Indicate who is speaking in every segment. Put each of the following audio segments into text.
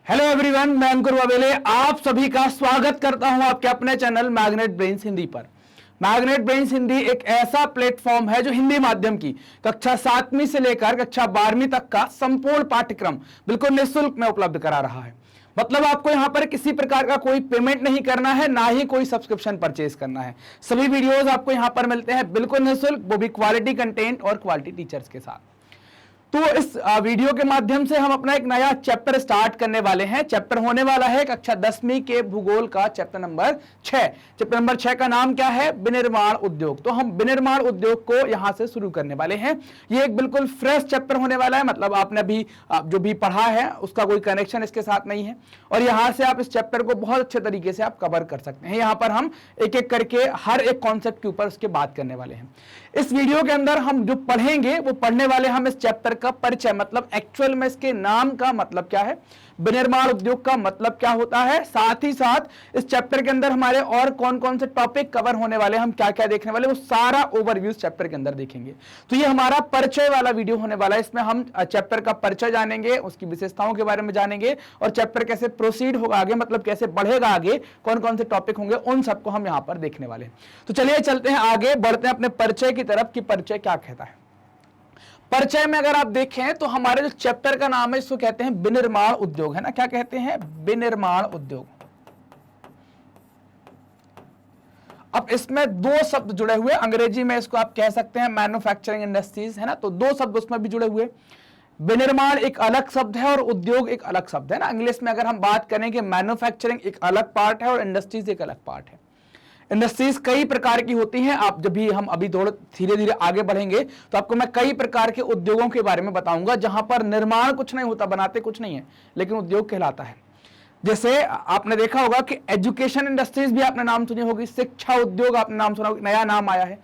Speaker 1: Hello everyone, मैं अंकुर वाबेले आप सभी का स्वागत करता हूं आपके अपने चैनल मैग्नेट ब्रेन्स हिंदी पर। मैग्नेट ब्रेन्स हिंदी एक ऐसा प्लेटफॉर्म है जो हिंदी माध्यम की कक्षा 7वीं से लेकर कक्षा 12वीं तक का संपूर्ण पाठ्यक्रम बिल्कुल निःशुल्क में उपलब्ध करा रहा है। मतलब आपको यहां पर किसी प्रकार का कोई पेमेंट नहीं करना है, ना ही कोई सब्सक्रिप्शन परचेज करना है। सभी वीडियोस आपको यहां पर मिलते हैं बिल्कुल निःशुल्क, वो भी क्वालिटी कंटेंट और क्वालिटी टीचर्स के साथ। तो इस वीडियो के माध्यम से हम अपना एक नया चैप्टर स्टार्ट करने वाले हैं। चैप्टर होने वाला है कक्षा 10वीं के भूगोल का चैप्टर नंबर 6। चैप्टर नंबर 6 का नाम क्या है? विनिर्माण उद्योग। तो हम विनिर्माण उद्योग को यहां से शुरू करने वाले हैं। ये एक बिल्कुल फ्रेश चैप्टर होने वाला है, मतलब आपने अभी जो भी पढ़ा है उसका कोई कनेक्शन इसके साथ नहीं है, और यहां से आप इस चैप्टर को बहुत अच्छे तरीके से आप कवर कर सकते हैं। यहां पर हम एक एक करके हर एक कॉन्सेप्ट के ऊपर उसके बात करने वाले हैं। इस वीडियो के अंदर हम जो पढ़ेंगे वो पढ़ने वाले हम इस चैप्टर का परिचय, मतलब एक्चुअल में इसके नाम का मतलब क्या है, विनिर्माण उद्योग का मतलब क्या होता है, साथ ही साथ इस चैप्टर के अंदर हमारे और कौन कौन से टॉपिक कवर होने वाले, हम क्या क्या देखने वाले, वो सारा ओवरव्यू इस चैप्टर के अंदर देखेंगे। तो ये हमारा परिचय वाला वीडियो होने वाला है। इसमें हम चैप्टर का परिचय जानेंगे, उसकी विशेषताओं के बारे में जानेंगे, और चैप्टर कैसे प्रोसीड होगा आगे, मतलब कैसे बढ़ेगा आगे, कौन कौन से टॉपिक होंगे, उन सबको हम यहां पर देखने वाले हैं। तो चलिए चलते हैं आगे, बढ़ते हैं अपने परिचय की तरफ कि परिचय क्या कहता है। परिचय में अगर आप देखें तो हमारे जो चैप्टर का नाम है इसको कहते हैं विनिर्माण उद्योग, है ना। क्या कहते हैं? विनिर्माण उद्योग। अब इसमें दो शब्द जुड़े हुए, अंग्रेजी में इसको आप कह सकते हैं मैन्युफैक्चरिंग इंडस्ट्रीज, है ना। तो दो शब्द उसमें भी जुड़े हुए। विनिर्माण एक अलग शब्द है और उद्योग एक अलग शब्द है ना। इंग्लिश में अगर हम बात करें कि मैन्युफैक्चरिंग एक अलग पार्ट है और इंडस्ट्रीज एक अलग पार्ट है। इंडस्ट्रीज कई प्रकार की होती हैं। आप जब भी हम अभी थोड़ा धीरे धीरे आगे बढ़ेंगे तो आपको मैं कई प्रकार के उद्योगों के बारे में बताऊंगा जहां पर निर्माण कुछ नहीं होता, बनाते कुछ नहीं है, लेकिन उद्योग कहलाता है। जैसे आपने देखा होगा कि एजुकेशन इंडस्ट्रीज भी आपने नाम सुनी होगी, शिक्षा उद्योग आपने नाम सुना होगा, नया नाम आया है,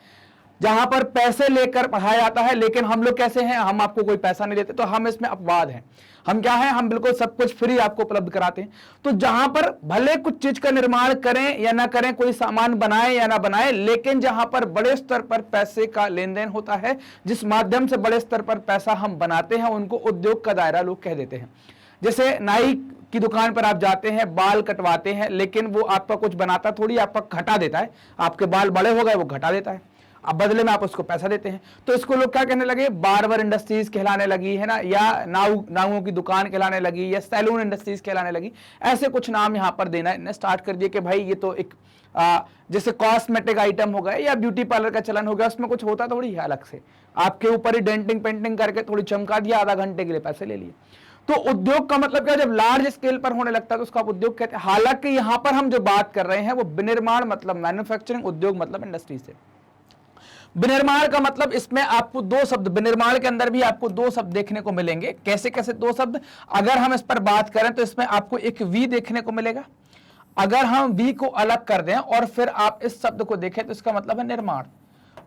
Speaker 1: जहां पर पैसे लेकर पढ़ाया जाता है। लेकिन हम लोग कैसे हैं, हम आपको कोई पैसा नहीं देते, तो हम इसमें अपवाद हैं। हम क्या हैं, हम बिल्कुल सब कुछ फ्री आपको उपलब्ध कराते हैं। तो जहां पर भले कुछ चीज का निर्माण करें या ना करें, कोई सामान बनाए या ना बनाए, लेकिन जहां पर बड़े स्तर पर पैसे का लेन देन होता है, जिस माध्यम से बड़े स्तर पर पैसा हम बनाते हैं, उनको उद्योग का दायरा लोग कह देते हैं। जैसे नाई की दुकान पर आप जाते हैं, बाल कटवाते हैं, लेकिन वो आपका कुछ बनाता थोड़ी, आपका घटा देता है। आपके बाल बड़े हो गए, वो घटा देता है, अब बदले में आप उसको पैसा देते हैं। तो इसको लोग क्या कहने लगे, बार्बर इंडस्ट्रीज कहलाने लगी, है ना, या नाउओं की दुकान कहलाने लगी, या सैलून इंडस्ट्रीज कहलाने लगी। ऐसे कुछ नाम यहां पर देना इन्हें स्टार्ट कर दिए कि भाई ये तो एक जैसे कॉस्मेटिक आइटम हो गए या ब्यूटी पार्लर का चलन हो गया, उसमें कुछ होता थोड़ी है अलग से, आपके ऊपर ही डेंटिंग पेंटिंग करके थोड़ी चमका दिया, आधा घंटे के लिए पैसे ले लिए। तो उद्योग का मतलब क्या, जब लार्ज स्केल पर होने लगता है तो उसका उद्योग कहते हैं। हालांकि यहां पर हम जो बात कर रहे हैं वो विनिर्माण मतलब मैन्युफैक्चरिंग, उद्योग मतलब इंडस्ट्री से। विनिर्माण का मतलब इसमें आपको दो शब्द, विनिर्माण के अंदर भी आपको दो शब्द देखने को मिलेंगे। कैसे कैसे दो शब्द, अगर हम इस पर बात करें तो इसमें आपको एक वी देखने को मिलेगा। अगर हम वी को अलग कर दें और फिर आप इस शब्द को देखें तो इसका मतलब है निर्माण।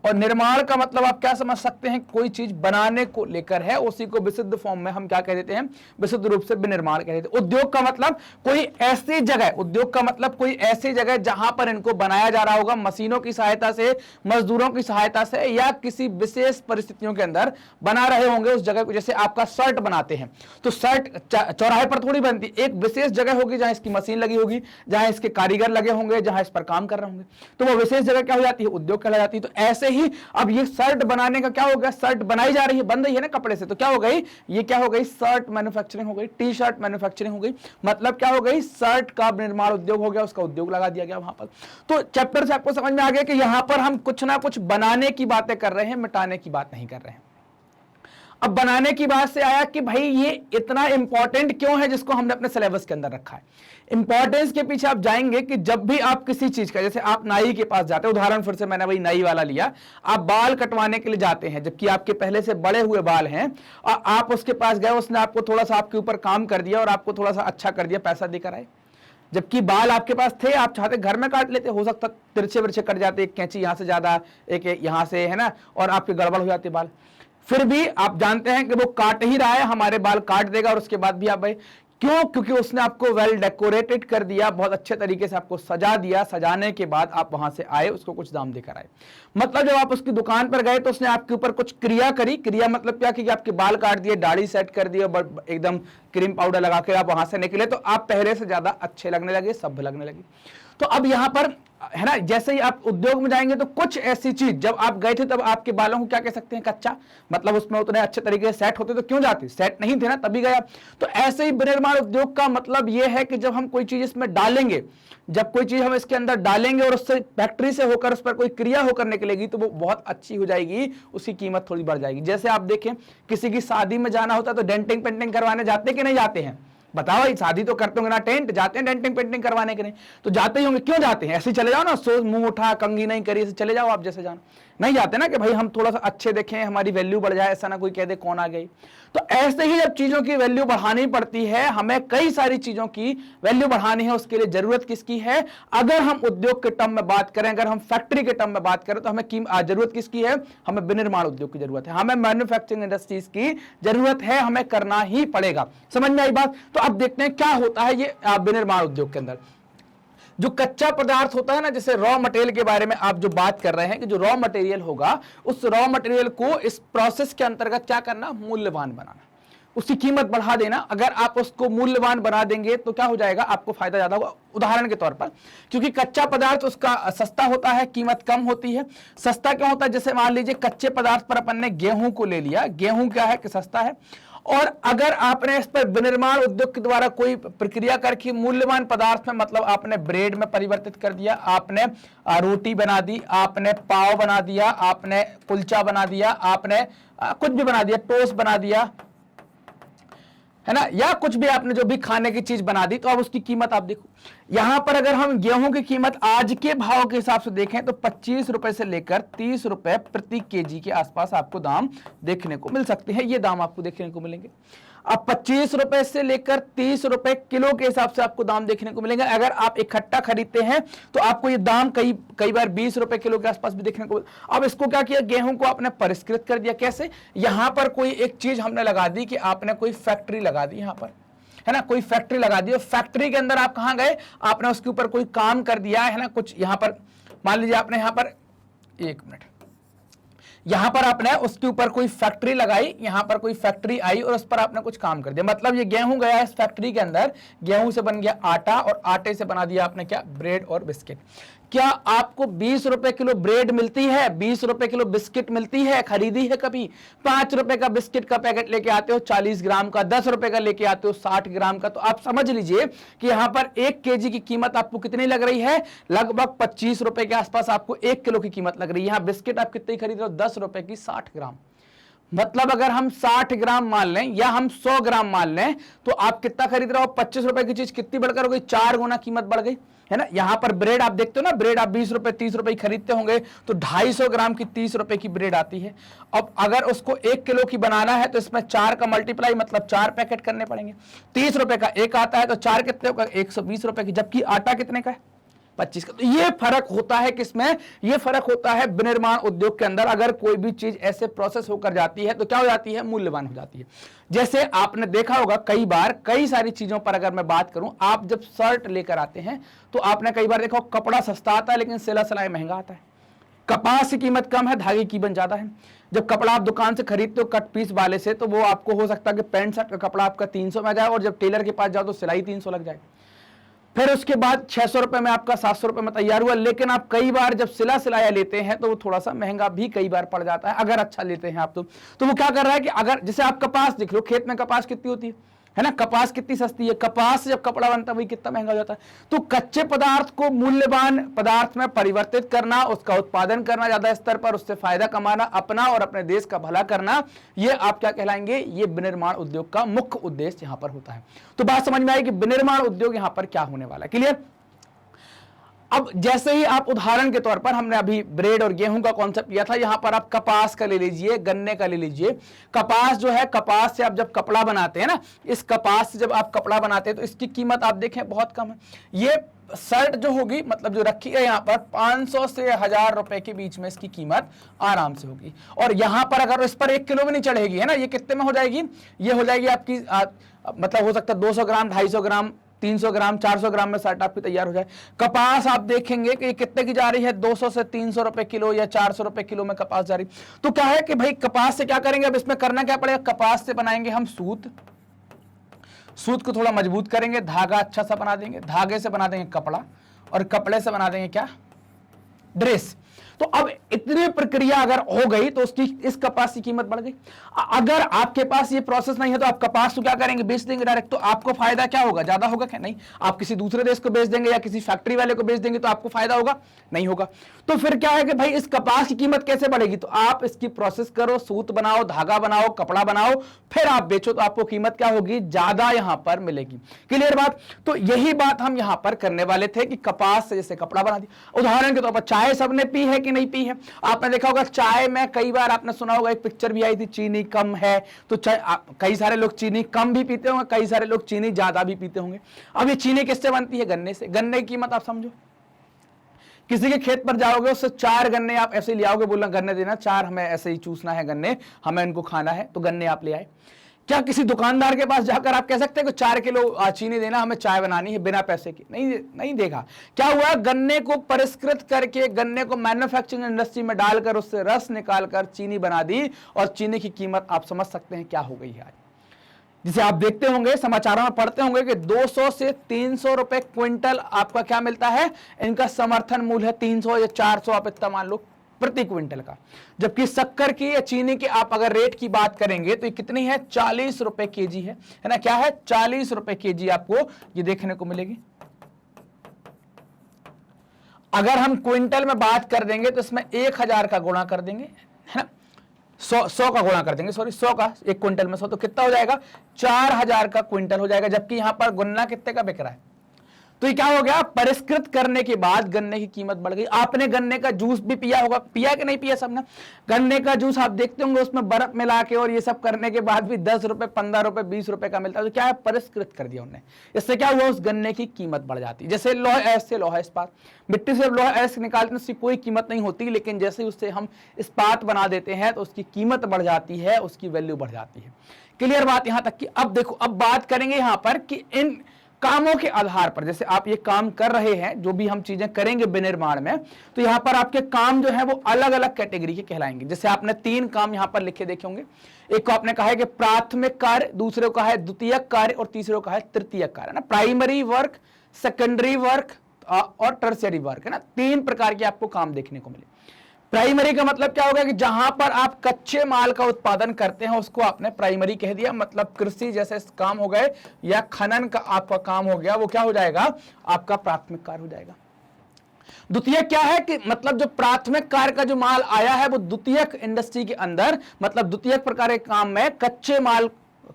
Speaker 1: और निर्माण का मतलब आप क्या समझ सकते हैं, कोई चीज बनाने को लेकर है, उसी को विशुद्ध फॉर्म में हम क्या कह देते हैं, विशुद्ध रूप से विनिर्माण कह देते हैं। उद्योग का मतलब कोई ऐसी जगह, उद्योग का मतलब कोई ऐसी जगह जहां पर इनको बनाया जा रहा होगा मशीनों की सहायता से, मजदूरों की सहायता से, या किसी विशेष परिस्थितियों के अंदर बना रहे होंगे उस जगह को। जैसे आपका शर्ट बनाते हैं तो शर्ट चौराहे पर थोड़ी बनती, एक विशेष जगह होगी जहां इसकी मशीन लगी होगी, जहां इसके कारीगर लगे होंगे, जहां इस पर काम कर रहे होंगे, तो वो विशेष जगह क्या हो जाती है, उद्योग कहला जाती है। तो ऐसे ही अब ये शर्ट बनाने का क्या हो गया, शर्ट बनाई जा रही है, बन रही है ना कपड़े से, तो क्या हो गई, ये क्या हो गई, शर्ट मैन्युफैक्चरिंग हो गई, टी शर्ट मैन्युफैक्चरिंग हो गई। मतलब क्या हो गई, शर्ट का निर्माण उद्योग हो गया, उसका उद्योग लगा दिया गया वहां पर। तो चैप्टर से आपको समझ में आ गया कि यहां पर हम कुछ ना कुछ बनाने की बातें कर रहे हैं, मिटाने की बात नहीं कर रहे हैं। अब बनाने की बात से आया कि भाई ये इतना इंपॉर्टेंट क्यों है जिसको हमने अपने सिलेबस के अंदर रखा है। इंपॉर्टेंस के पीछे आप जाएंगे कि जब भी आप किसी चीज का, जैसे आप नाई के पास जाते हैं, उदाहरण फिर से मैंने वही नाई वाला लिया, आप बाल कटवाने के लिए जाते हैं, जबकि आपके पहले से बड़े हुए बाल हैं, और आप उसके पास गए, उसने आपको थोड़ा सा आपके ऊपर काम कर दिया और आपको थोड़ा सा अच्छा कर दिया, पैसा देकर आए। जबकि बाल आपके पास थे, आप चाहते घर में काट लेते, हो सकता तिरछे विरछे कट जाते, एक कैंची यहां से ज्यादा, एक यहां से, है ना, और आपके गड़बड़ हो जाते बाल। फिर भी आप जानते हैं कि वो काट ही रहा है, हमारे बाल काट देगा, और उसके बाद भी आप भाई क्यों? क्योंकि उसने आपको वेल डेकोरेटेड कर दिया, बहुत अच्छे तरीके से आपको सजा दिया, सजाने के बाद आप वहां से आए, उसको कुछ दाम देकर आए। मतलब जब आप उसकी दुकान पर गए तो उसने आपके ऊपर कुछ क्रिया करी। क्रिया मतलब क्या कि आपके बाल काट दिए, दाढ़ी सेट कर दिए, एकदम क्रीम पाउडर लगा के आप वहां से निकले, तो आप पहले से ज्यादा अच्छे लगने लगे, सभ्य लगने लगे। तो अब यहां पर है ना, जैसे ही आप उद्योग में जाएंगे तो कुछ ऐसी चीज, जब आप गए थे तब आपके बालों को क्या कह सकते हैं, कच्चा, मतलब उसमें उतने अच्छे तरीके से सेट होते तो क्यों जाते, सेट नहीं थे ना, तभी गया। तो ऐसे ही विनिर्माण उद्योग का मतलब यह है कि जब हम कोई चीज इसमें डालेंगे, जब कोई चीज हम इसके अंदर डालेंगे और उससे फैक्ट्री से होकर उस पर कोई क्रिया होकर निकलेगी तो वो बहुत अच्छी हो जाएगी, उसकी कीमत थोड़ी बढ़ जाएगी। जैसे आप देखें, किसी की शादी में जाना होता है तो डेंटिंग पेंटिंग करवाने जाते कि नहीं जाते हैं, बताओ भाई, शादी तो करते होंगे ना, टेंट जाते हैं डेंटिंग पेंटिंग करवाने के लिए, तो जाते ही होंगे, क्यों जाते हैं, ऐसे चले जाओ ना, सोच मुंह उठा कंघी नहीं करी, ऐसे चले जाओ आप जैसे जाना, नहीं जाते ना कि भाई हम थोड़ा सा अच्छे देखें, हमारी वैल्यू बढ़ जाए, ऐसा ना कोई कह दे कौन आ गई। तो ऐसे ही जब चीजों की वैल्यू बढ़ानी पड़ती है, हमें कई सारी चीजों की वैल्यू बढ़ानी है, उसके लिए जरूरत किसकी है? अगर हम उद्योग के टर्म में बात करें, अगर हम फैक्ट्री के टर्म में बात करें, तो हमें जरूरत किसकी है? हमें विनिर्माण उद्योग की जरूरत है, हमें मैन्युफैक्चरिंग इंडस्ट्रीज की जरूरत है, हमें करना ही पड़ेगा। समझ में आई बात? तो अब देखते हैं क्या होता है ये विनिर्माण उद्योग के अंदर। जो कच्चा पदार्थ होता है ना, जैसे रॉ मटेरियल के बारे में आप जो बात कर रहे हैं कि जो रॉ मटेरियल होगा, उस रॉ मटेरियल को इस प्रोसेस के अंतर्गत क्या करना? मूल्यवान बनाना, उसकी कीमत बढ़ा देना। अगर आप उसको मूल्यवान बना देंगे तो क्या हो जाएगा? आपको फायदा ज्यादा होगा। उदाहरण के तौर पर, क्योंकि कच्चा पदार्थ उसका सस्ता होता है, कीमत कम होती है। सस्ता क्यों होता है? जैसे मान लीजिए कच्चे पदार्थ पर अपन ने गेहूं को ले लिया, गेहूं क्या है कि सस्ता है, और अगर आपने इस पर विनिर्माण उद्योग के द्वारा कोई प्रक्रिया करके मूल्यवान पदार्थ में, मतलब आपने ब्रेड में परिवर्तित कर दिया, आपने रोटी बना दी, आपने पाव बना दिया, आपने कुलचा बना दिया, आपने कुछ भी बना दिया, टोस्ट बना दिया, है ना, या कुछ भी आपने जो भी खाने की चीज बना दी, तो अब उसकी कीमत आप देखो। यहां पर अगर हम गेहूं की कीमत आज के भाव के हिसाब से देखें तो 25 रुपए से लेकर 30 रुपए प्रति केजी के आसपास आपको दाम देखने को मिल सकते हैं। ये दाम आपको देखने को मिलेंगे। अब 25 रुपए से लेकर 30 रुपए किलो के हिसाब से आपको दाम देखने को मिलेंगे। अगर आप इकट्ठा खरीदते हैं तो आपको ये दाम कई बार 20 रुपए किलो के आसपास भी देखने को। अब इसको क्या किया? गेहूं को आपने परिष्कृत कर दिया। कैसे? यहां पर कोई एक चीज हमने लगा दी कि आपने कोई फैक्ट्री लगा दी, यहां पर है ना, कोई फैक्ट्री लगा दी, और फैक्ट्री के अंदर आप कहां गए? आपने उसके ऊपर कोई काम कर दिया है ना, कुछ यहां पर मान लीजिए आपने यहां पर, एक मिनट, यहां पर आपने उसके ऊपर कोई फैक्ट्री लगाई, यहां पर कोई फैक्ट्री आई और उस पर आपने कुछ काम कर दिया। मतलब ये गेहूं गया इस फैक्ट्री के अंदर, गेहूं से बन गया आटा, और आटे से बना दिया आपने क्या? ब्रेड और बिस्किट। क्या आपको 20 रुपए किलो ब्रेड मिलती है? 20 रुपए किलो बिस्किट मिलती है? खरीदी है कभी? 5 रुपए का बिस्किट का पैकेट लेके आते हो 40 ग्राम का, 10 रुपए का लेके आते हो 60 ग्राम का। तो आप समझ लीजिए कि यहां पर 1 केजी की कीमत आपको कितनी लग रही है? लगभग 25 रुपए के आसपास आपको 1 किलो की कीमत लग रही है। यहां बिस्किट आप कितने खरीद रहे हो? 10 रुपए की 60 ग्राम। मतलब अगर हम 60 ग्राम मान लें या हम 100 ग्राम मान लें तो आप कितना खरीद रहे हो? 25 रुपए की चीज कितनी बढ़कर हो गई? 4 गुना कीमत बढ़ गई, है ना। यहां पर ब्रेड आप देखते हो ना, ब्रेड आप 20 रुपए 30 रुपए खरीदते होंगे, तो 250 ग्राम की 30 रुपए की ब्रेड आती है। अब अगर उसको 1 किलो की बनाना है तो इसमें 4 का मल्टीप्लाई, मतलब 4 पैकेट करने पड़ेंगे। 30 रुपए का एक आता है तो 4 कितने होगा? 120 रुपए की, जबकि आटा कितने का है? 25 का। तो ये फर्क होता है किसमें? ये फर्क होता है विनिर्माण उद्योग के अंदर। अगर कोई भी चीज ऐसे प्रोसेस होकर जाती है तो क्या हो जाती है? मूल्यवान हो जाती है। जैसे आपने देखा होगा कई बार, कई सारी चीजों पर अगर मैं बात करूं, आप जब शर्ट लेकर आते हैं तो आपने कई बार देखा कपड़ा सस्ता आता है लेकिन सिला सिलाई महंगा आता है। कपास की कीमत कम है, धागे की कीमत ज्यादा है। जब कपड़ा आप दुकान से खरीदते हो कट पीस वाले से, तो वो आपको हो सकता है कि पैंट शर्ट का कपड़ा आपका 300 में आ जाए, और जब टेलर के पास जाओ तो सिलाई 300 लग जाए। फिर उसके बाद 600 रुपए में आपका 700 रुपए में तैयार हुआ। लेकिन आप कई बार जब सिलाया लेते हैं तो वो थोड़ा सा महंगा भी कई बार पड़ जाता है, अगर अच्छा लेते हैं आप तो वो क्या कर रहा है कि अगर जैसे आप कपास देख लो, खेत में कपास कितनी होती है ना, कपास कितनी सस्ती है, कपास से जब कपड़ा बनता है वही कितना महंगा हो जाता है। तो कच्चे पदार्थ को मूल्यवान पदार्थ में परिवर्तित करना, उसका उत्पादन करना ज्यादा स्तर पर, उससे फायदा कमाना, अपना और अपने देश का भला करना, ये आप क्या कहलाएंगे? ये विनिर्माण उद्योग का मुख्य उद्देश्य यहां पर होता है। तो बात समझ में आई कि विनिर्माण उद्योग यहां पर क्या होने वाला है। क्लियर? अब जैसे ही आप उदाहरण के तौर पर, हमने अभी ब्रेड और गेहूं का कॉन्सेप्ट लिया था, यहां पर आप कपास का ले लीजिए, गन्ने का ले लीजिए। कपास जो है, कपास से आप जब कपड़ा बनाते हैं ना, इस कपास से जब आप कपड़ा बनाते हैं तो इसकी कीमत आप देखें बहुत कम है। ये शर्ट जो होगी, मतलब जो रखी है यहाँ पर, 500 से 1000 रुपए के बीच में इसकी कीमत आराम से होगी। और यहां पर अगर इस पर 1 किलो भी नहीं चढ़ेगी, है ना, ये कितने में हो जाएगी? ये हो जाएगी आपकी मतलब हो सकता है 200 ग्राम, 250 ग्राम, 300 ग्राम, 400 ग्राम में शर्ट आपकी तैयार हो जाए। कपास आप देखेंगे कि कितने की जा रही है, 200 से 300 रुपए किलो या 400 रुपए किलो में कपास जा रही। तो क्या है कि भाई कपास से क्या करेंगे, अब इसमें करना क्या पड़ेगा, कपास से बनाएंगे हम सूत, सूत को थोड़ा मजबूत करेंगे, धागा अच्छा सा बना देंगे, धागे से बना देंगे कपड़ा, और कपड़े से बना देंगे क्या, ड्रेस। तो अब इतनी प्रक्रिया अगर हो गई तो उसकी इस कपास की कीमत बढ़ गई। अगर आपके पास ये प्रोसेस नहीं है तो आप कपास को क्या करेंगे, बेच देंगे डायरेक्ट। तो आपको फायदा क्या होगा, ज्यादा होगा क्या, नहीं। आप किसी दूसरे देश को बेच देंगे या किसी फैक्ट्री वाले को बेच देंगे तो आपको फायदा होगा, नहीं होगा। तो फिर क्या है कि भाई इस कपास की कीमत कैसे बढ़ेगी, तो आप इसकी प्रोसेस करो, सूत बनाओ, धागा बनाओ, कपड़ा बनाओ, फिर आप बेचो, तो आपको कीमत क्या होगी, ज्यादा यहां पर मिलेगी। क्लियर बात। तो यही बात हम यहां पर करने वाले थे कि कपास से जैसे कपड़ा बना दिया। उदाहरण के तौर पर चाय सबने पी है कि नहीं पी है, आपने देखा होगा चाय में कई बार आपने सुना होगा, एक पिक्चर भी आई थी, चीनी कम है, तो कई सारे लोग चीनी कम भी पीते होंगे, कई सारे लोग चीनी ज्यादा भी पीते होंगे। अब ये चीनी किससे बनती है, गन्ने से। गन्ने की कीमत आप समझो, किसी के खेत पर जाओगे, उससे 4 गन्ने आप ऐसे ले आओगे, बोलना गन्ने देना 4, हमें ऐसे ही चूसना है गन्ने, हमें इनको खाना है, तो गन्ने आप ले आए। क्या किसी दुकानदार के पास जाकर आप कह सकते हैं कि 4 किलो चीनी देना, हमें चाय बनानी है बिना पैसे की, नहीं देगा। क्या हुआ, गन्ने को परिष्कृत करके, गन्ने को मैन्युफैक्चरिंग इंडस्ट्री में डालकर उससे रस निकालकर चीनी बना दी, और चीनी की कीमत आप समझ सकते हैं क्या हो गई है आज। जिसे आप देखते होंगे, समाचारों में पढ़ते होंगे कि 200 से 300 रुपए क्विंटल आपका क्या मिलता है, इनका समर्थन मूल्य है 300 या 400, आप इतना मान लो प्रति क्विंटल का। जबकि शक्कर की या चीनी की आप अगर रेट की बात करेंगे तो ये कितनी है, 40 रुपए केजी है ना, क्या है, 40 रुपए केजी आपको ये देखने को मिलेगी। अगर हम क्विंटल में बात कर देंगे तो इसमें 1000 का गुणा कर देंगे, है ना, 100 का गुणा कर देंगे, सॉरी 100 का, एक क्विंटल में 100, तो कितना हो जाएगा, 4000 का क्विंटल हो जाएगा। जबकि यहां पर गन्ना कितने का बिक रहा है, तो ये क्या हो गया, परिष्कृत करने के बाद गन्ने की कीमत बढ़ गई। आपने गन्ने का जूस भी पिया होगा, पिया कि नहीं पिया सबने, गन्ने का जूस आप देखते होंगे उसमें बर्फ मिला के और ये सब करने के बाद भी 10 रुपए, 15 रुपए, 20 रुपए का मिलता है। तो क्या है, परिष्कृत कर दिया उन्होंने, इससे क्या हुआ, उस गन्ने की कीमत बढ़ जाती है। जैसे लोहा एस से लोहा इस्पात, मिट्टी से लोहा एस निकालते उसकी कोई कीमत नहीं होती, लेकिन जैसे उससे हम इस्पात बना देते हैं तो उसकी कीमत बढ़ जाती है, उसकी वैल्यू बढ़ जाती है। क्लियर बात यहां तक की। अब देखो, अब बात करेंगे यहां पर कि इन कामों के आधार पर, जैसे आप ये काम कर रहे हैं, जो भी हम चीजें करेंगे विनिर्माण में, तो यहां पर आपके काम जो है वो अलग अलग कैटेगरी के कहलाएंगे। जैसे आपने 3 काम यहां पर लिखे देखे होंगे, एक को आपने कहा है कि प्राथमिक कार्य, दूसरे को कहा है द्वितीयक कार्य, और तीसरे को कहा है तृतीयक कार्य, ना, प्राइमरी वर्क, सेकेंडरी वर्क और टर्शियरी वर्क, है ना। 3 प्रकार के आपको काम देखने को मिले। प्राइमरी का मतलब क्या होगा कि जहां पर आप कच्चे माल का उत्पादन करते हैं उसको आपने प्राइमरी कह दिया, मतलब कृषि जैसे काम हो गए या खनन का आपका काम हो गया, वो क्या हो जाएगा, आपका प्राथमिक कार्य हो जाएगा। द्वितीयक क्या है कि मतलब जो प्राथमिक कार्य का जो माल आया है वो द्वितीयक इंडस्ट्री के अंदर, मतलब द्वितीयक प्रकार के काम में कच्चे माल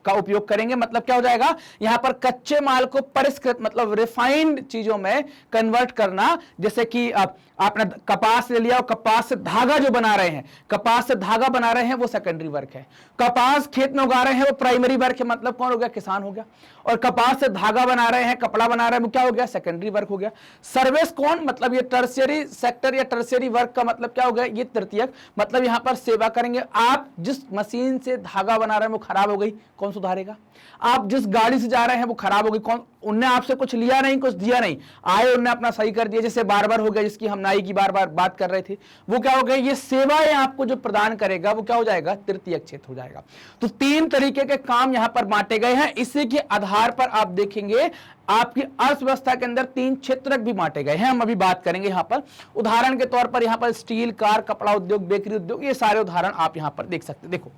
Speaker 1: का उपयोग करेंगे। मतलब क्या हो जाएगा, यहां पर कच्चे माल को परिष्कृत मतलब रिफाइंड चीजों में कन्वर्ट करना। जैसे कि आपने कपास ले लिया और कपास से धागा जो बना रहे हैं, कपास से धागा बना रहे हैं, वो सेकेंडरी वर्क है। कपास खेत में उगा रहे हैं, वो प्राइमरी वर्क है, मतलब कौन हो गया, किसान हो गया। और कपास से धागा बना रहे हैं, कपड़ा बना रहे हैं, वो क्या हो गया, सेकेंडरी वर्क हो गया। सर्विस कौन, मतलब ये टर्शियरी सेक्टर या टर्शियरी वर्क का मतलब क्या हो गया, ये तृतीयक, मतलब यहां पर सेवा करेंगे। आप जिस मशीन से धागा बना रहे हैं वो खराब हो गई, कौन सुधारेगा। आप जिस गाड़ी से जा रहे हैं वो खराब हो गई, कौन, उनने आपसे कुछ लिया नहीं, कुछ दिया नहीं, आए उनने अपना सही कर दिया। जैसे बार्बर हो गया, जिसकी हम नाई की बार बार बात कर रहे थे, वो क्या हो गया, ये सेवाएं आपको जो प्रदान करेगा वो क्या हो जाएगा, तृतीयक क्षेत्र हो जाएगा। तो 3 तरीके के काम यहां पर बांटे गए हैं। इसी के आधार पर आप देखेंगे आपकी अर्थव्यवस्था के अंदर 3 क्षेत्र भी बांटे गए हैं। हम अभी बात करेंगे यहां पर उदाहरण के तौर पर, यहां पर स्टील, कार, कपड़ा उद्योग, बेकरी उद्योग, ये सारे उदाहरण आप यहां पर देख सकते हैं। देखो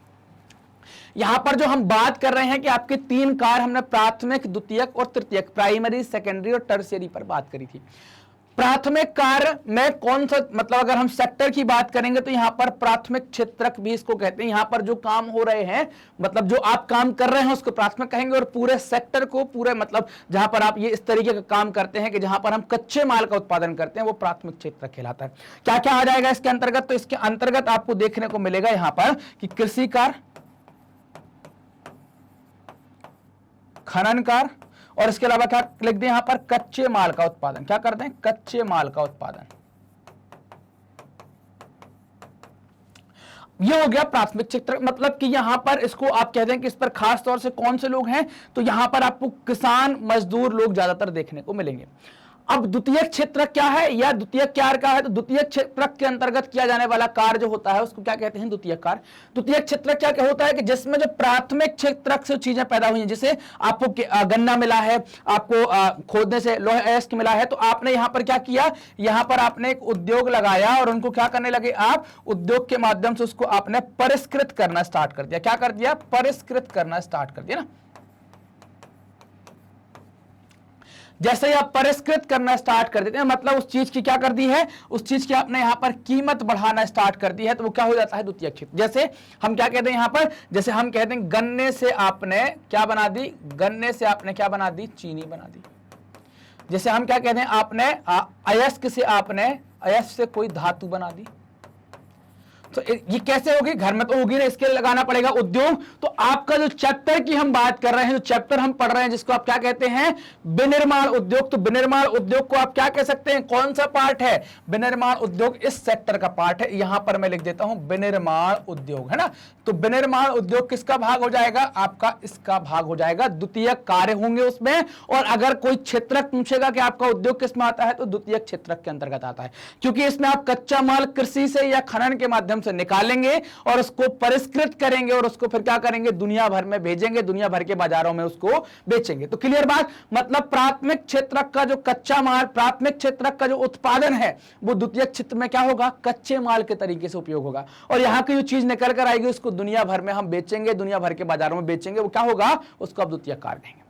Speaker 1: यहां पर जो हम बात कर रहे हैं कि आपके 3 कार्य, हमने प्राथमिक, द्वितीयक और तृतीयक, प्राइमरी, सेकेंडरी और टर्शियरी पर बात करी थी। प्राथमिक कार्य में कौन सा, मतलब अगर हम सेक्टर की बात करेंगे तो यहां पर प्राथमिक क्षेत्रक भी इसको कहते हैं। यहां पर जो काम हो रहे हैं, मतलब जो आप काम कर रहे हैं उसको प्राथमिक कहेंगे, और पूरे सेक्टर को, पूरे मतलब जहां पर आप ये इस तरीके का काम करते हैं कि जहां पर हम कच्चे माल का उत्पादन करते हैं, वो प्राथमिक क्षेत्र कहलाता है। क्या क्या आ जाएगा इसके अंतर्गत, तो इसके अंतर्गत आपको देखने को मिलेगा यहां पर कि कृषि कार्य, खनन कार्य, और इसके अलावा क्या लिख दें यहां पर, कच्चे माल का उत्पादन। क्या कर दें, कच्चे माल का उत्पादन। ये हो गया प्राथमिक क्षेत्र, मतलब कि यहां पर इसको आप कहते हैं कि इस पर खास तौर से कौन से लोग हैं, तो यहां पर आपको किसान मजदूर लोग ज्यादातर देखने को मिलेंगे। अब द्वितीय क्षेत्र क्या है या द्वितीय कार्य का है, तो द्वितीय क्षेत्र के अंतर्गत किया जाने वाला कार्य जो होता है उसको क्या कहते हैं, द्वितीय कार्य। द्वितीय क्षेत्र क्या होता है कि जिसमें जो प्राथमिक क्षेत्र से चीजें पैदा हुई हैं, जैसे आपको गन्ना मिला है, आपको खोदने से लोहे अयस्क मिला है, तो आपने यहां पर क्या किया, यहां पर आपने एक उद्योग लगाया और उनको क्या करने लगे आप, उद्योग के माध्यम से उसको आपने परिष्कृत करना स्टार्ट कर दिया। क्या कर दिया, परिष्कृत करना स्टार्ट कर दिया ना। जैसे ही आप परिष्कृत करना स्टार्ट कर देते हैं, मतलब उस चीज की क्या कर दी है, उस चीज की आपने यहां पर कीमत बढ़ाना स्टार्ट कर दी है, तो वो क्या हो जाता है, द्वितीय क्षेत्र। जैसे हम क्या कहते हैं यहां पर, जैसे हम कहते हैं गन्ने से आपने क्या बना दी, गन्ने से आपने क्या बना दी, चीनी बना दी। जैसे हम क्या कहते हैं, आपने अयस्क से आपने अयस्क से कोई धातु बना दी। तो ये कैसे होगी, घर में तो होगी ना, इसके लिए लगाना पड़ेगा उद्योग। तो आपका जो चैप्टर की हम बात कर रहे हैं, जो चैप्टर हम पढ़ रहे हैं जिसको आप क्या कहते हैं, विनिर्माण उद्योग, तो विनिर्माण उद्योग को आप क्या कह सकते हैं, कौन सा पार्ट है, विनिर्माण उद्योग इस सेक्टर का पार्ट है। यहां पर मैं लिख देता हूं विनिर्माण उद्योग, है ना। तो विनिर्माण उद्योग किसका भाग हो जाएगा, आपका इसका भाग हो जाएगा, द्वितीय कार्य होंगे उसमें। और अगर कोई क्षेत्रक पूछेगा कि आपका उद्योग किसमें आता है, तो द्वितीय क्षेत्रक के अंतर्गत आता है, क्योंकि इसमें आप कच्चा माल कृषि से या खनन के माध्यम से निकालेंगे और उसको परिष्कृत करेंगे और उसको फिर क्या करेंगे, दुनिया भर में भेजेंगे, दुनिया भर के बाजारों में उसको बेचेंगे। तो क्लियर बात, मतलब प्राथमिक क्षेत्रक का जो कच्चा माल, प्राथमिक क्षेत्रक का जो उत्पादन है वो द्वितीय क्षेत्र में क्या होगा, कच्चे माल के तरीके से उपयोग होगा। और यहां की जो चीज निकल कर आएगी उसको दुनिया भर में हम बेचेंगे, दुनिया भर के बाजारों में बेचेंगे, वो क्या होगा, उसको आप द्वितीय कार्य कहेंगे।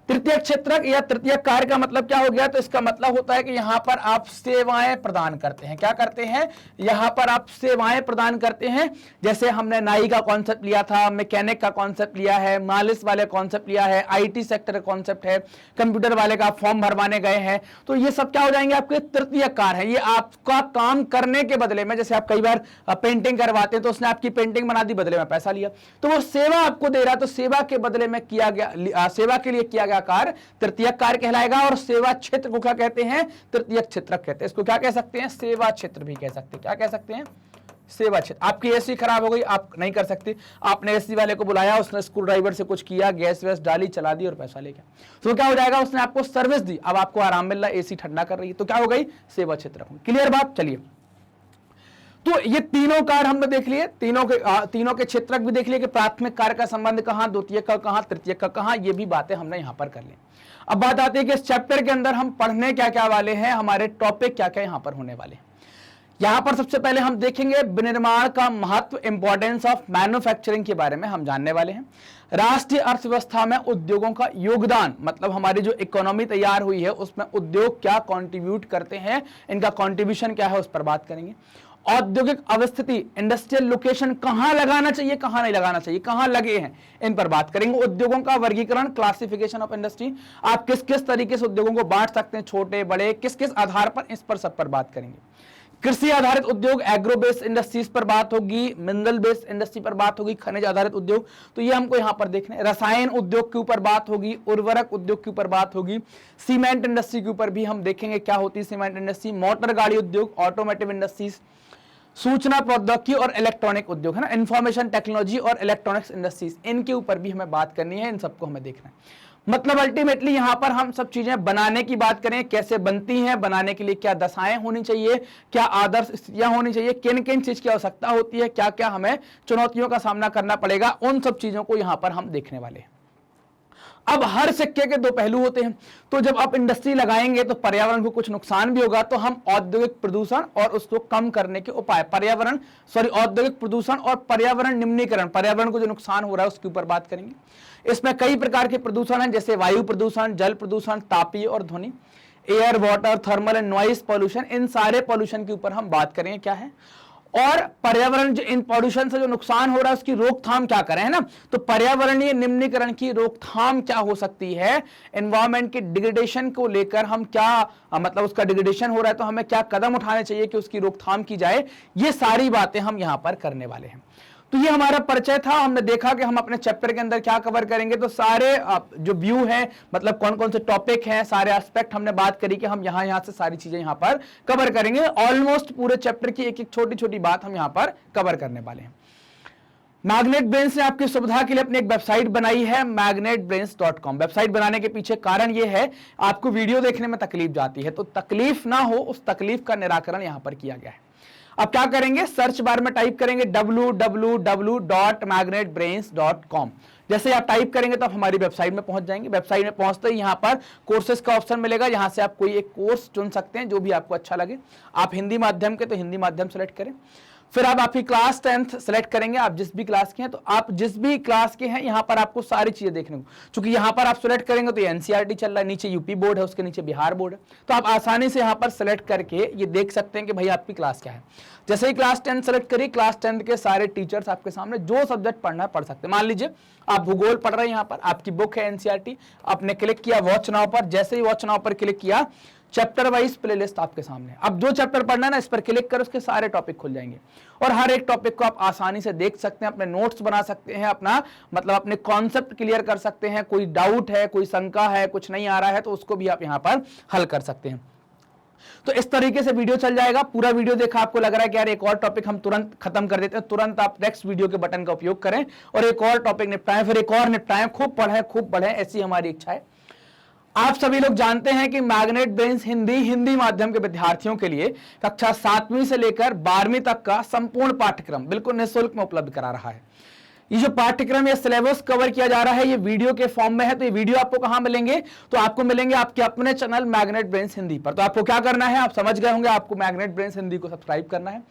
Speaker 1: तृतीय क्षेत्रक या तृतीय कार्य का मतलब क्या हो गया, तो इसका मतलब होता है कि यहां पर आप सेवाएं प्रदान करते हैं। क्या करते हैं, यहां पर आप सेवाएं प्रदान करते हैं। जैसे हमने नाई का कॉन्सेप्ट लिया था, मैकेनिक का कॉन्सेप्ट लिया है, मालिश वाले कॉन्सेप्ट लिया है, आईटी सेक्टर का कॉन्सेप्ट है, कंप्यूटर वाले का फॉर्म भरवाने गए हैं, तो ये सब क्या हो जाएंगे, आपके तृतीय कार्य है। ये आपका काम करने के बदले में, जैसे आप कई बार पेंटिंग करवाते हैं तो उसने आपकी पेंटिंग बना दी, बदले में पैसा लिया, तो वो सेवा आपको दे रहा, तो सेवा के बदले में किया गया, सेवा के लिए किया गया कार्य तृतीय कार्य कहलाएगा। और सेवा क्षेत्र को क्या कहते हैं, तृतीय क्षेत्र कहते हैं। इसको क्या कह सकते हैं, सेवा क्षेत्र भी कह सकते हैं। क्या कह सकते हैं, सेवा क्षेत्र। आपकी एसी खराब हो गई, आप नहीं कर सकते, आपने एसी वाले को बुलाया, उसने स्क्रू ड्राइवर से कुछ किया, गैस वैस डाली, चला दी और पैसा ले गया, तो क्या हो जाएगा, उसने आपको सर्विस दी, अब आपको आराम मिल रहा है, एसी ठंडा कर रही है, तो क्या हो गई, सेवा क्षेत्र। क्लियर बात, चलिए। तो ये तीनों कार्य हमने देख लिए, तीनों के क्षेत्रक भी देख लिए कि प्राथमिक कार्य का संबंध कहां, द्वितीय का कहां, तृतीय का कहां, ये भी बातें हमने यहां पर कर ली। अब बात आती है कि इस चैप्टर के अंदर हम पढ़ने क्या क्या वाले हैं, हमारे टॉपिक क्या क्या यहां पर होने वाले हैं। यहां पर सबसे पहले हम देखेंगे विनिर्माण का महत्व, इंपॉर्टेंस ऑफ मैन्युफैक्चरिंग के बारे में हम जानने वाले हैं। राष्ट्रीय अर्थव्यवस्था में उद्योगों का योगदान, मतलब हमारी जो इकोनॉमी तैयार हुई है उसमें उद्योग क्या कंट्रीब्यूट करते हैं, इनका कंट्रीब्यूशन क्या है, उस पर बात करेंगे। औद्योगिक अवस्थिति, इंडस्ट्रियल लोकेशन, कहां लगाना चाहिए, कहां नहीं लगाना चाहिए, कहां लगे हैं, इन पर बात करेंगे। उद्योगों का वर्गीकरण, क्लासिफिकेशन ऑफ इंडस्ट्री, आप किस किस तरीके से उद्योगों को बांट सकते हैं, छोटे बड़े, किस किस आधार पर, इस पर सब पर बात करेंगे। कृषि आधारित उद्योग, एग्रो बेस्ड इंडस्ट्रीज पर बात होगी, मिनरल बेस्ड इंडस्ट्री पर बात होगी, खनिज आधारित उद्योग, तो ये हमको यहां पर देखना है। रसायन उद्योग के ऊपर बात होगी, उर्वरक उद्योग के ऊपर बात होगी, सीमेंट इंडस्ट्री के ऊपर भी हम देखेंगे क्या होती है सीमेंट इंडस्ट्री, मोटर गाड़ी उद्योग, ऑटोमोटिव इंडस्ट्रीज, सूचना प्रौद्योगिकी और इलेक्ट्रॉनिक उद्योग, है ना, इंफॉर्मेशन टेक्नोलॉजी और इलेक्ट्रॉनिक्स इंडस्ट्रीज, इनके ऊपर भी हमें बात करनी है, इन सबको हमें देखना है। मतलब अल्टीमेटली यहां पर हम सब चीजें बनाने की बात करें, कैसे बनती हैं, बनाने के लिए क्या दशाएं होनी चाहिए, क्या आदर्श स्थितियां होनी चाहिए, किन किन चीज की आवश्यकता होती है, क्या क्या हमें चुनौतियों का सामना करना पड़ेगा, उन सब चीजों को यहां पर हम देखने वाले हैं। अब हर सिक्के के दो पहलू होते हैं, तो जब आप इंडस्ट्री लगाएंगे तो पर्यावरण को कुछ नुकसान भी होगा, तो हम औद्योगिक प्रदूषण और उसको कम करने के उपाय, औद्योगिक प्रदूषण और पर्यावरण निम्नीकरण, पर्यावरण को जो नुकसान हो रहा है उसके ऊपर बात करेंगे। इसमें कई प्रकार के प्रदूषण हैं, जैसे वायु प्रदूषण, जल प्रदूषण, तापीय और ध्वनि, air, water, thermal and noise pollution, इन सारे पॉल्यूशन के ऊपर हम बात करेंगे क्या है, और पर्यावरण जो इन पॉल्यूशन से जो नुकसान हो रहा है उसकी रोकथाम क्या करें, है ना। तो पर्यावरणीय निम्नीकरण की रोकथाम क्या हो सकती है, एनवायरमेंट के डिग्रेडेशन को लेकर हम क्या, मतलब उसका डिग्रेडेशन हो रहा है तो हमें क्या कदम उठाने चाहिए कि उसकी रोकथाम की जाए, ये सारी बातें हम यहां पर करने वाले हैं। तो ये हमारा परिचय था, हमने देखा कि हम अपने चैप्टर के अंदर क्या कवर करेंगे, तो सारे जो व्यू है, मतलब कौन कौन से टॉपिक हैं, सारे एस्पेक्ट हमने बात करी कि हम यहां से सारी चीजें यहां पर कवर करेंगे। ऑलमोस्ट पूरे चैप्टर की एक एक छोटी छोटी बात हम यहां पर कवर करने वाले हैं। मैग्नेट ब्रेन्स ने आपकी सुविधा के लिए अपनी एक वेबसाइट बनाई है magnetbrains.com। वेबसाइट बनाने के पीछे कारण यह है, आपको वीडियो देखने में तकलीफ जाती है, तो तकलीफ ना हो उस तकलीफ का निराकरण यहां पर किया गया है। अब क्या करेंगे, सर्च बार में टाइप करेंगे www.magnetbrains.com। जैसे आप टाइप करेंगे तो आप हमारी वेबसाइट में पहुंच जाएंगे। वेबसाइट में पहुंचते ही यहां पर कोर्सेज का ऑप्शन मिलेगा, यहां से आप कोई एक कोर्स चुन सकते हैं जो भी आपको अच्छा लगे। आप हिंदी माध्यम के तो हिंदी माध्यम सेलेक्ट करें। फिर आप आपकी क्लास 10th सेलेक्ट करेंगे, आप जिस भी क्लास के हैं, तो आप जिस भी क्लास के हैं यहां पर आपको सारी चीजें देखने को, क्योंकि यहां पर आप सेलेक्ट करेंगे तो एनसीईआरटी चल रहा है, नीचे यूपी बोर्ड है, उसके नीचे बिहार बोर्ड है, तो आप आसानी से यहां पर सेलेक्ट करके ये देख सकते हैं कि भाई आपकी क्लास क्या है। जैसे ही क्लास 10 सेलेक्ट करिए, क्लास 10 के सारे टीचर्स आपके सामने जो सब्जेक्ट पढ़ना है पढ़ सकते हैं। मान लीजिए आप भूगोल पढ़ रहे हैं, यहां पर आपकी बुक है एनसीईआरटी, आपने क्लिक किया वॉच नाउ पर, जैसे ही वॉच नाउ पर क्लिक किया चैप्टर वाइज प्लेलिस्ट आपके सामने। अब जो चैप्टर पढ़ना है ना, इस पर क्लिक कर उसके सारे टॉपिक खुल जाएंगे और हर एक टॉपिक को आप आसानी से देख सकते हैं, अपने नोट्स बना सकते हैं, अपना मतलब अपने कॉन्सेप्ट क्लियर कर सकते हैं। कोई डाउट है, कोई शंका है, कुछ नहीं आ रहा है, तो उसको भी आप यहां पर हल कर सकते हैं। तो इस तरीके से वीडियो चल जाएगा। पूरा वीडियो देखा, आपको लग रहा है कि यार एक और टॉपिक हम तुरंत खत्म कर देते हैं, तुरंत आप नेक्स्ट वीडियो के बटन का उपयोग करें और एक और टॉपिक निपटाएं, फिर एक और निपटाएं, खूब पढ़ें, ऐसी हमारी इच्छा है। आप सभी लोग जानते हैं कि मैग्नेट ब्रेन्स हिंदी माध्यम के विद्यार्थियों के लिए कक्षा 7वीं से लेकर 12वीं तक का संपूर्ण पाठ्यक्रम बिल्कुल निःशुल्क में उपलब्ध करा रहा है। ये जो पाठ्यक्रम या सिलेबस कवर किया जा रहा है, ये वीडियो के फॉर्म में है। तो ये वीडियो आपको कहां मिलेंगे, तो आपको मिलेंगे आपके अपने चैनल मैग्नेट ब्रेन्स हिंदी पर। तो आपको क्या करना है, आप समझ गए होंगे, आपको मैग्नेट ब्रेन्स हिंदी को सब्सक्राइब करना है।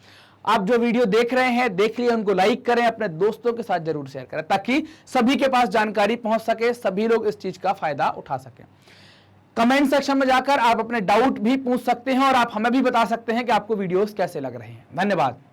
Speaker 1: आप जो वीडियो देख रहे हैं, देख लिए, उनको लाइक करें, अपने दोस्तों के साथ जरूर शेयर करें, ताकि सभी के पास जानकारी पहुंच सके, सभी लोग इस चीज का फायदा उठा सकें। कमेंट सेक्शन में जाकर आप अपने डाउट भी पूछ सकते हैं और आप हमें भी बता सकते हैं कि आपको वीडियोस कैसे लग रहे हैं। धन्यवाद।